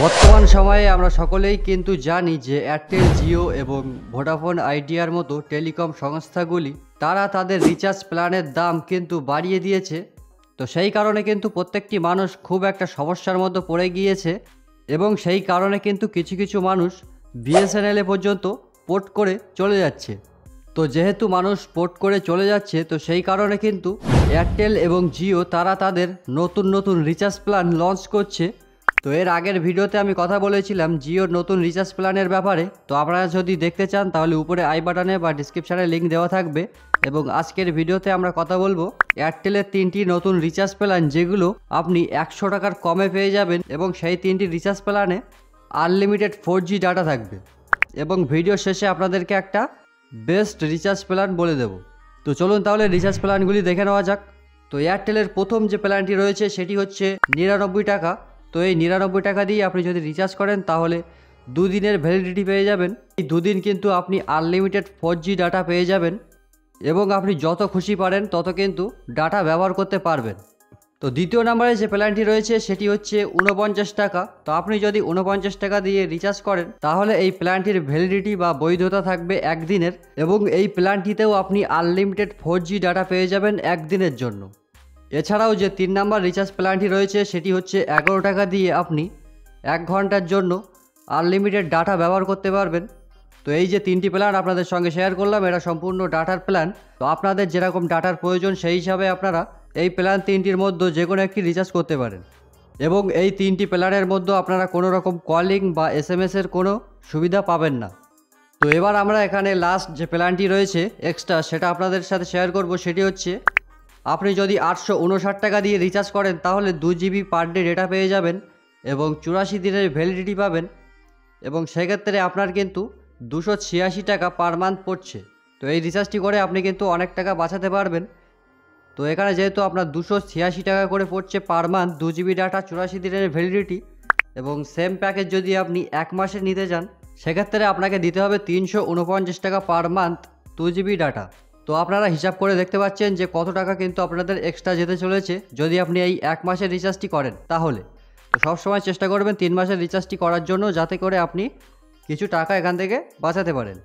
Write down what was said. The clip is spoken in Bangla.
বর্তমান সময়ে আমরা সকলেই কিন্তু জানি যে এয়ারটেল, জিও এবং ভোডাফোন আইডিয়ার মতো টেলিকম সংস্থাগুলি তারা তাদের রিচার্জ প্ল্যানের দাম কিন্তু বাড়িয়ে দিয়েছে। তো সেই কারণে কিন্তু প্রত্যেকটি মানুষ খুব একটা সমস্যার মধ্যে পড়ে গিয়েছে এবং সেই কারণে কিন্তু কিছু কিছু মানুষ বিএসএনএল পর্যন্ত পোর্ট করে চলে যাচ্ছে। তো যেহেতু মানুষ পোর্ট করে চলে যাচ্ছে, তো সেই কারণে কিন্তু এয়ারটেল এবং জিও তারা তাদের নতুন নতুন রিচার্জ প্ল্যান লঞ্চ করছে। তো এর আগের ভিডিওতে আমি কথা বলেছিলাম জিওর নতুন রিচার্জ প্ল্যানের ব্যাপারে। তো আপনারা যদি দেখতে চান তাহলে উপরে আই বাটনে বা ডিসক্রিপশানে লিঙ্ক দেওয়া থাকবে। এবং আজকের ভিডিওতে আমরা কথা বলবো এয়ারটেলের 3টি নতুন রিচার্জ প্ল্যান, যেগুলো আপনি 100 টাকার কমে পেয়ে যাবেন এবং সেই 3টি রিচার্জ প্ল্যানে আনলিমিটেড 4G ডাটা থাকবে। এবং ভিডিও শেষে আপনাদেরকে একটা বেস্ট রিচার্জ প্ল্যান বলে দেব। তো চলুন তাহলে রিচার্জ প্ল্যানগুলি দেখে নেওয়া যাক। তো এয়ারটেলের প্রথম যে প্ল্যানটি রয়েছে সেটি হচ্ছে 99 টাকা। তো এই 99 টাকা দিয়ে আপনি যদি রিচার্জ করেন তাহলে 2 দিনের ভ্যালিডিটি পেয়ে যাবেন। এই 2 দিন কিন্তু আপনি আনলিমিটেড 4G ডাটা পেয়ে যাবেন এবং আপনি যত খুশি পারেন তত কিন্তু ডাটা ব্যবহার করতে পারবেন। তো দ্বিতীয় নম্বরে যে প্ল্যানটি রয়েছে সেটি হচ্ছে 49 টাকা। তো আপনি যদি 49 টাকা দিয়ে রিচার্জ করেন তাহলে এই প্ল্যানটির ভ্যালিডিটি বা বৈধতা থাকবে 1 দিনের এবং এই প্ল্যানটিতেও আপনি আনলিমিটেড 4G ডাটা পেয়ে যাবেন 1 দিনের জন্য। এছাড়াও যে 3 নম্বর রিচার্জ প্ল্যানটি রয়েছে সেটি হচ্ছে 11 টাকা দিয়ে আপনি 1 ঘন্টার জন্য আনলিমিটেড ডাটা ব্যবহার করতে পারবেন। তো এই যে 3টি প্ল্যান আপনাদের সঙ্গে শেয়ার করলাম, এটা সম্পূর্ণ ডাটার প্ল্যান। তো আপনাদের যেরকম ডাটার প্রয়োজন সেই হিসাবে আপনারা এই প্ল্যান 3টির মধ্যে যে কোনো একটি রিচার্জ করতে পারেন এবং এই 3টি প্ল্যানের মধ্যে আপনারা কোনো রকম কলিং বা SMS-এর কোনো সুবিধা পাবেন না। তো এবার আমরা এখানে লাস্ট যে প্ল্যানটি রয়েছে এক্সট্রা, সেটা আপনাদের সাথে শেয়ার করব। সেটি হচ্ছে আপনি যদি 859 টাকা দিয়ে রিচার্জ করেন তাহলে 2 GB পার ডে ডেটা পেয়ে যাবেন এবং 84 দিনের ভ্যালিডিটি পাবেন এবং সেক্ষেত্রে আপনার কিন্তু 286 টাকা পার মান্থ পড়ছে। তো এই রিচার্জটি করে আপনি কিন্তু অনেক টাকা বাঁচাতে পারবেন। তো এখানে যেহেতু আপনার 286 টাকা করে পড়ছে পার মান্থ, 2 GB ডাটা, 84 দিনের ভ্যালিডিটি এবং সেম প্যাকেজ যদি আপনি 1 মাসে নিতে চান সেক্ষেত্রে আপনাকে দিতে হবে 349 টাকা পার মান্থ 2 GB ডাটা। তো আপনারা হিসাব করে দেখতে পাচ্ছেন যে কত টাকা কিন্তু আপনাদের এক্সট্রা যেতে চলেছে যদি আপনি এই 1 মাসের রিচার্জটি করেন তাহলে। তো সবসময় চেষ্টা করবেন 3 মাসের রিচার্জটি করার জন্য, যাতে করে আপনি কিছু টাকা এখান থেকে বাঁচাতে পারেন।